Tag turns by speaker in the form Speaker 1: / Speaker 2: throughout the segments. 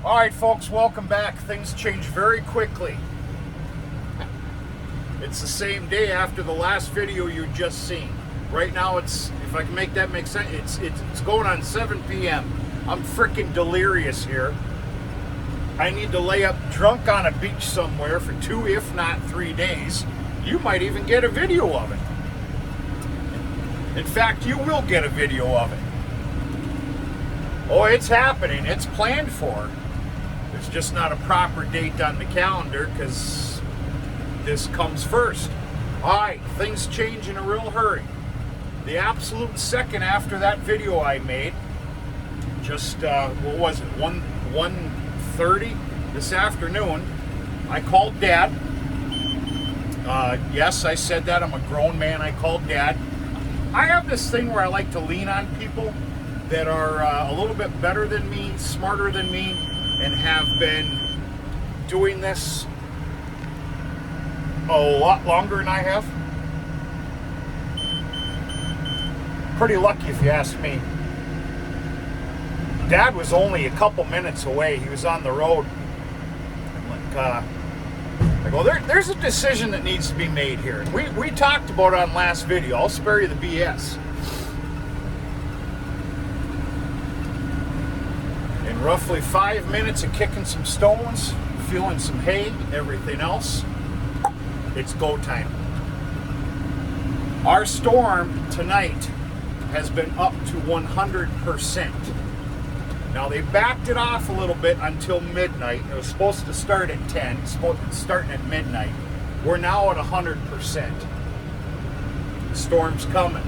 Speaker 1: All right, folks, welcome back. Things change very quickly. It's the same day after the last video you just seen. Right now, it's, if I can make that make sense, it's going on 7 p.m. I'm freaking delirious here. I need to lay up drunk on a beach somewhere for 2, if not 3 days. You might even get a video of it. In fact, you will get a video of it. Oh, it's happening. It's planned for. There's just not a proper date on the calendar because this comes first. All right, things change in a real hurry. The absolute second after that video I made, just, what was it, 1:30 this afternoon, I called Dad. Yes, I said that. I'm a grown man. I called Dad. I have this thing where I like to lean on people that are a little bit better than me, smarter than me, and have been doing this a lot longer than I have. Pretty lucky if you ask me. Dad was only a couple minutes away. He was on the road. I go, there's a decision that needs to be made here. We talked about it on last video. I'll spare you the BS. In roughly 5 minutes of kicking some stones, feeling some hay, everything else, it's go time. Our storm tonight has been up to 100%. Now they backed it off a little bit until midnight. It was supposed to start at 10, starting at midnight. We're now at 100%. The storm's coming.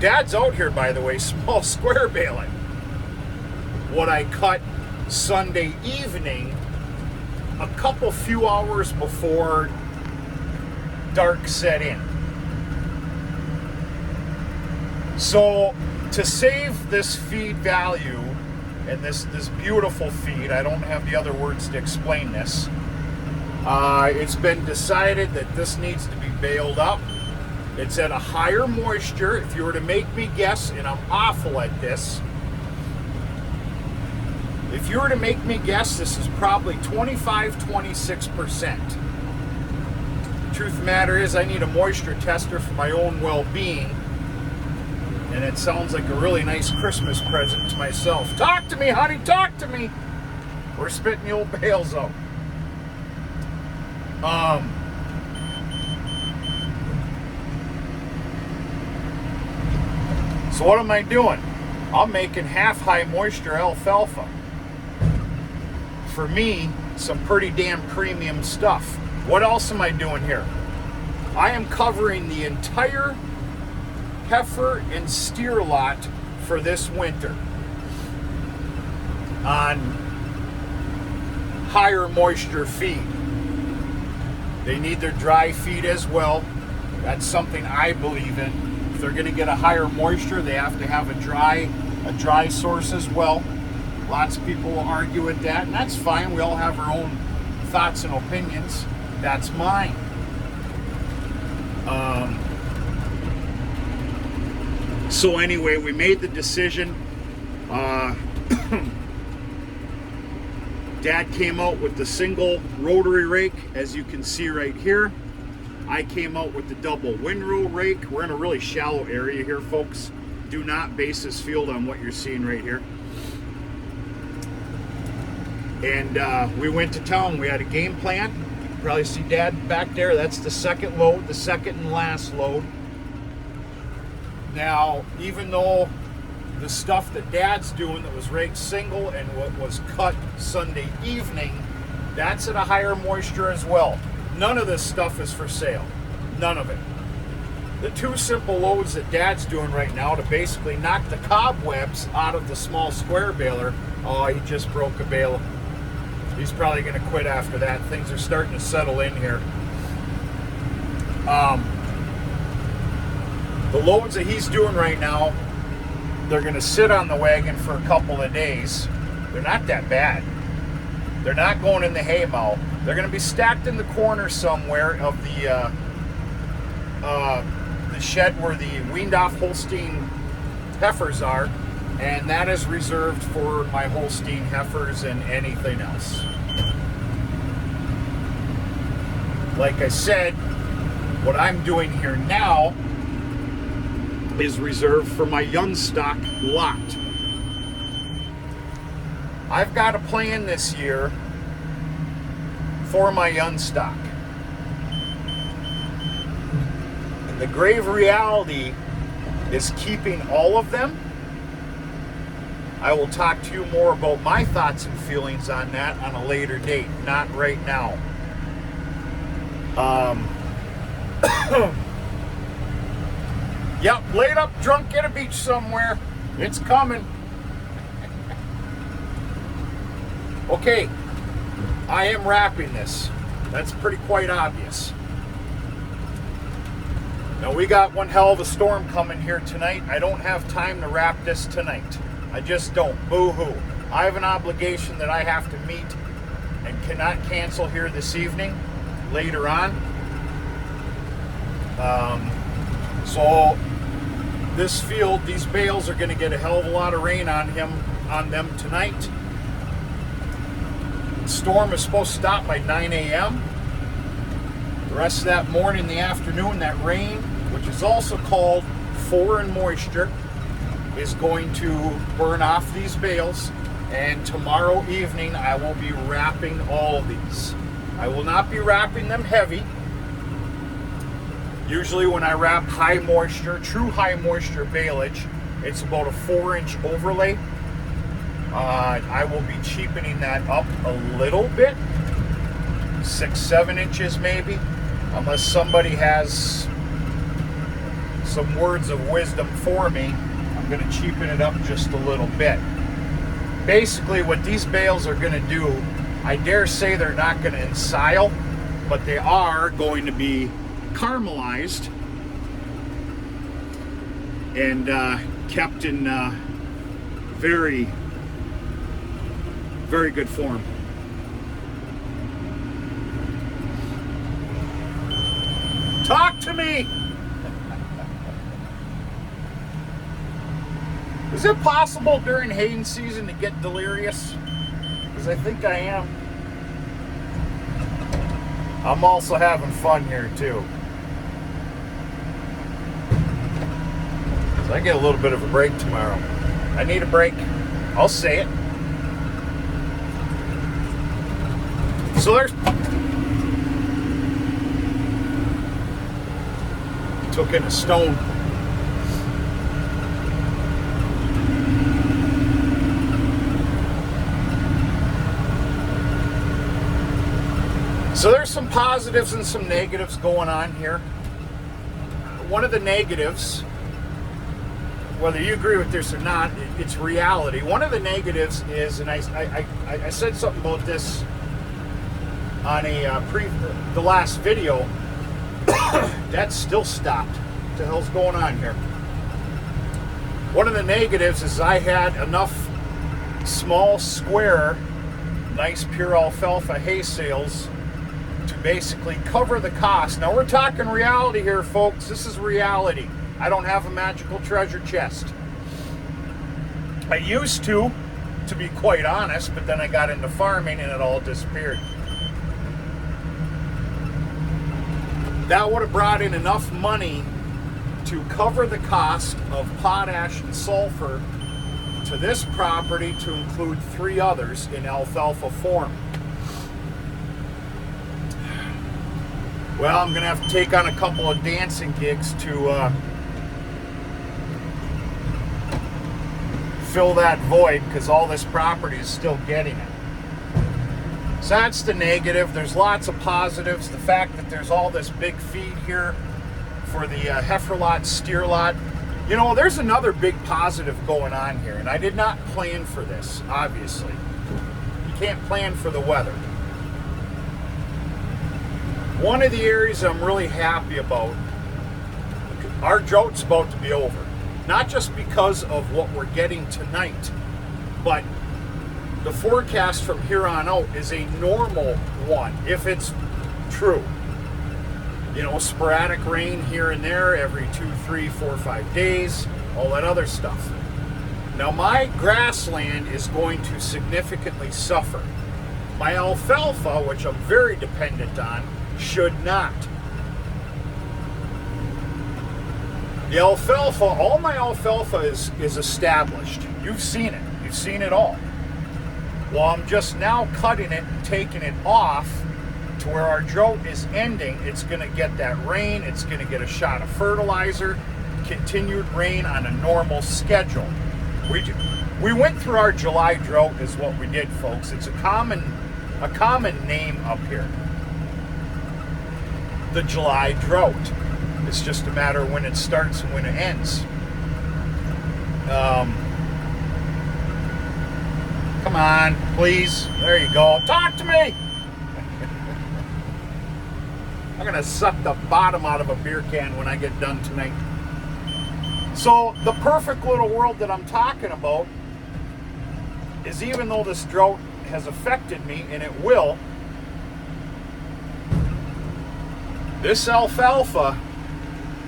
Speaker 1: Dad's out here, by the way, small square baling. What I cut Sunday evening, a few hours before dark set in. So to save this feed value and this beautiful feed, I don't have the other words to explain this, it's been decided that this needs to be baled up. It's at a higher moisture. If you were to make me guess, and I'm awful at this, if you were to make me guess, this is probably 25-26%. Truth of the matter is, I need a moisture tester for my own well-being. And it sounds like a really nice Christmas present to myself. Talk to me, honey, talk to me. We're spitting the old bales out. So what am I doing? I'm making half-high moisture alfalfa. For me, some pretty damn premium stuff. What else am I doing here? I am covering the entire heifer and steer lot for this winter on higher moisture feed. They need their dry feed as well. That's something I believe in. If they're going to get a higher moisture, they have to have a dry source as well. Lots of people will argue with that, and that's fine. We all have our own thoughts and opinions. That's mine. So anyway, we made the decision. Dad came out with the single rotary rake, as you can see right here. I came out with the double windrow rake. We're in a really shallow area here, folks. Do not base this field on what you're seeing right here. And we went to town. We had a game plan. You can probably see Dad back there. That's the second load, the second and last load. Now, even though the stuff that Dad's doing that was raked single and what was cut Sunday evening, that's at a higher moisture as well. None of this stuff is for sale. None of it. The 2 simple loads that Dad's doing right now to basically knock the cobwebs out of the small square baler. Oh, he just broke a bale. He's probably going to quit after that. Things are starting to settle in here. The loads that he's doing right now, they're going to sit on the wagon for a couple of days. They're not that bad. They're not going in the hay mow. They're going to be stacked in the corner somewhere of the shed where the weaned off Holstein heifers are. and that is reserved for my Holstein heifers and anything else. Like I said, what I'm doing here now is reserved for my young stock lot. I've got a plan this year for my young stock. And the grave reality is keeping all of them. I will talk to you more about my thoughts and feelings on that on a later date, not right now. Yep, laid up drunk at a beach somewhere. It's coming. Okay, I am wrapping this. That's pretty quite obvious. Now we got one hell of a storm coming here tonight. I don't have time to wrap this tonight. I just don't. Boo-hoo. I have an obligation that I have to meet and cannot cancel here this evening, later on. So this field, these bales are going to get a hell of a lot of rain on them tonight. The storm is supposed to stop by 9 a.m. The rest of that morning, the afternoon, that rain, which is also called foreign moisture, is going to burn off these bales. And tomorrow evening, I will be wrapping all of these. I will not be wrapping them heavy. Usually when I wrap high moisture, true high moisture baleage, it's about a 4-inch overlay. I will be cheapening that up a little bit, 6-7 inches maybe, unless somebody has some words of wisdom for me. I'm going to cheapen it up just a little bit. Basically what these bales are going to do, I dare say they're not going to ensile, but they are going to be caramelized and kept in very, very good form. Talk to me! Is it possible during haying season to get delirious? Because I think I am. I'm also having fun here too. So I get a little bit of a break tomorrow. I need a break. I'll say it. So there's... Took in a stone. So there's some positives and some negatives going on here. One of the negatives, whether you agree with this or not, it's reality. One of the negatives is, and I said something about this on the last video, that's still stopped. What the hell's going on here? One of the negatives is I had enough small, square, nice pure alfalfa hay sales to basically cover the cost. Now we're talking reality here, folks. This is reality. I don't have a magical treasure chest. I used to be quite honest, but then I got into farming and it all disappeared. That would have brought in enough money to cover the cost of potash and sulfur to this property to include 3 others in alfalfa form. Well, I'm going to have to take on a couple of dancing gigs to fill that void, because all this property is still getting it. So that's the negative. There's lots of positives. The fact that there's all this big feed here for the heifer lot, steer lot. You know, there's another big positive going on here, and I did not plan for this, obviously. You can't plan for the weather. One of the areas I'm really happy about, our drought's about to be over. Not just because of what we're getting tonight, but the forecast from here on out is a normal one, if it's true. You know, sporadic rain here and there every 2, 3, 4, 5 days, all that other stuff. Now my grassland is going to significantly suffer. My alfalfa, which I'm very dependent on, should not. The alfalfa, all my alfalfa is established. You've seen it. You've seen it all. Well, I'm just now cutting it and taking it off to where our drought is ending. It's going to get that rain. It's going to get a shot of fertilizer, continued rain on a normal schedule. We went through our July drought is what we did, folks. It's a common name up here. The July drought. It's just a matter of when it starts and when it ends. Come on, please. There you go. Talk to me. I'm going to suck the bottom out of a beer can when I get done tonight. So the perfect little world that I'm talking about is, even though this drought has affected me, and it will, this alfalfa,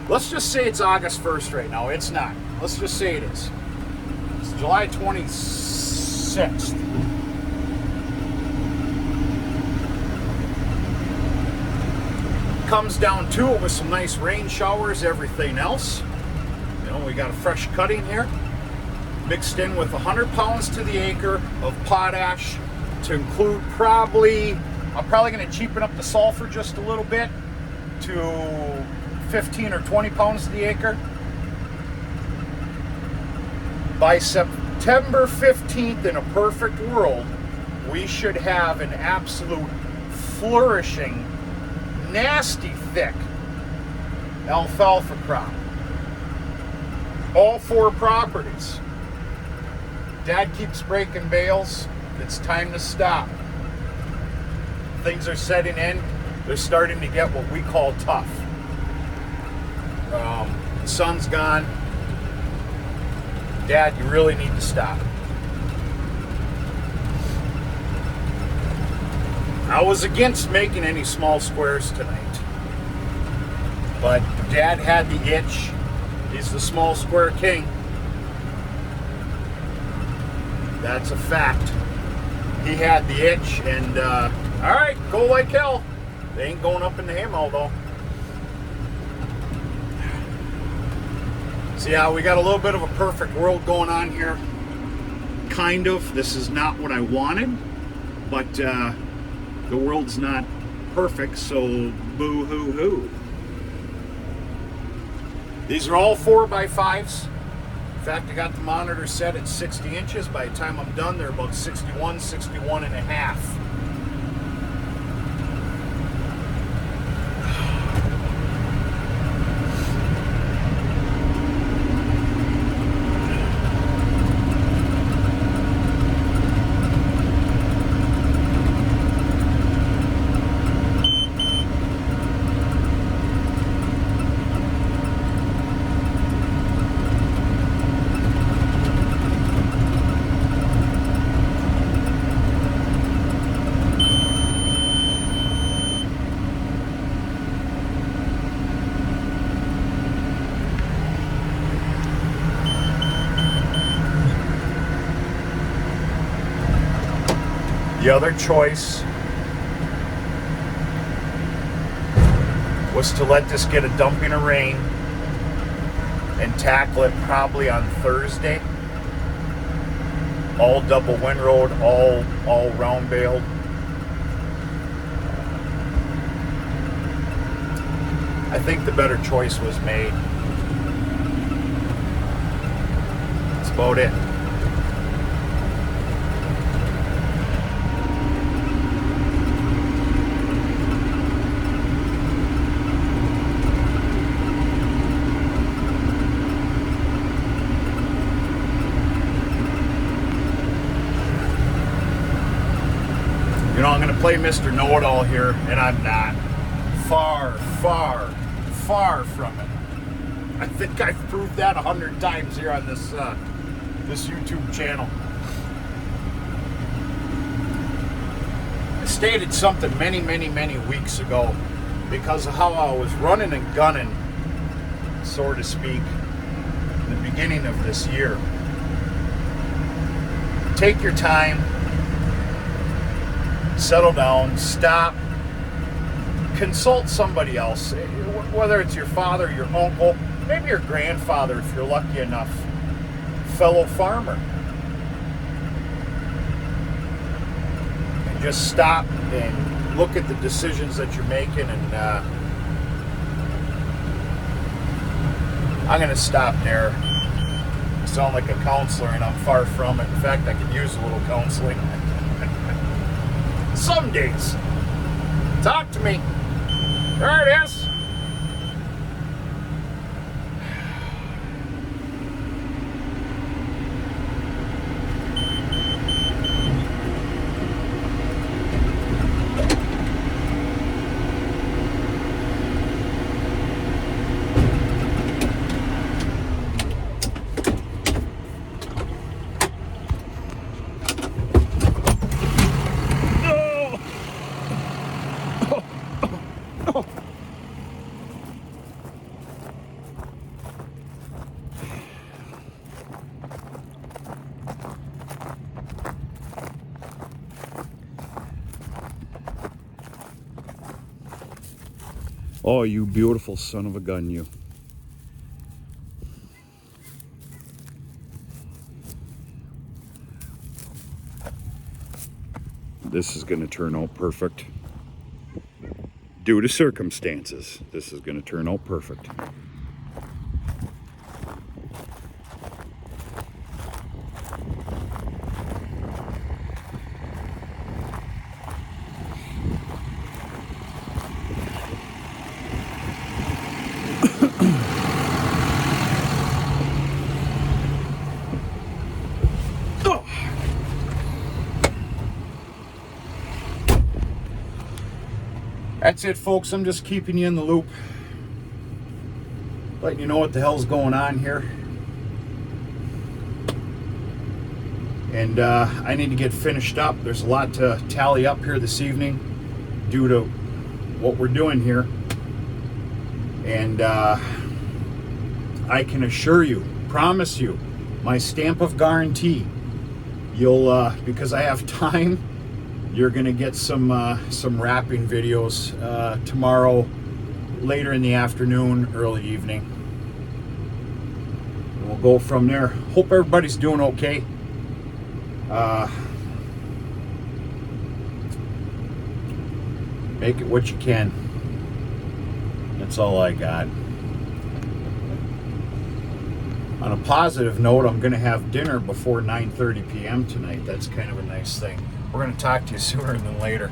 Speaker 1: let's just say it's August 1st right now. It's not. Let's just say it is. It's July 26th. Comes down to it with some nice rain showers, everything else. You know, we got a fresh cutting here, mixed in with 100 pounds to the acre of potash, to include I'm probably going to cheapen up the sulfur just a little bit to 15 or 20 pounds to the acre. By September 15th, in a perfect world, we should have an absolute flourishing, nasty thick alfalfa crop. All 4 properties. Dad keeps breaking bales. It's time to stop. Things are setting in. They're starting to get what we call tough. The sun's gone. Dad, you really need to stop. I was against making any small squares tonight, but Dad had the itch. He's the small square king. That's a fact. He had the itch, and all right, go like hell. They ain't going up in the haymow though. So yeah, we got a little bit of a perfect world going on here. Kind of. This is not what I wanted, but the world's not perfect, so boo-hoo-hoo. These are all 4x5s. In fact, I got the monitor set at 60 inches. By the time I'm done, they're about 61, 61 and a half. The other choice was to let this get a dumping of rain and tackle it probably on Thursday. All double windrowed, all round baled. I think the better choice was made. That's about it. You know, I'm going to play Mr. Know-It-All here, and I'm not. Far, far, far from it. I think I've proved that 100 times here on this YouTube channel. I stated something many, many, many weeks ago because of how I was running and gunning, so to speak, in the beginning of this year. take your time, settle down, stop, consult somebody else, whether it's your father, your uncle, maybe your grandfather if you're lucky enough, fellow farmer. And just stop and look at the decisions that you're making. And I'm going to stop there. I sound like a counselor, and I'm far from it. In fact, I could use a little counseling. Some days. Talk to me. There it is. Oh, you beautiful son of a gun, you. This is going to turn out perfect. Due to circumstances, this is going to turn out perfect. That's it, folks. I'm just keeping you in the loop, letting you know what the hell's going on here. And I need to get finished up. There's a lot to tally up here this evening due to what we're doing here. And I can assure you, promise you, my stamp of guarantee, you'll, because I have time, you're gonna get some wrapping videos tomorrow, later in the afternoon, early evening. And we'll go from there. Hope everybody's doing okay. Make it what you can. That's all I got. On a positive note, I'm gonna have dinner before 9:30 p.m. tonight. That's kind of a nice thing. We're going to talk to you sooner than later.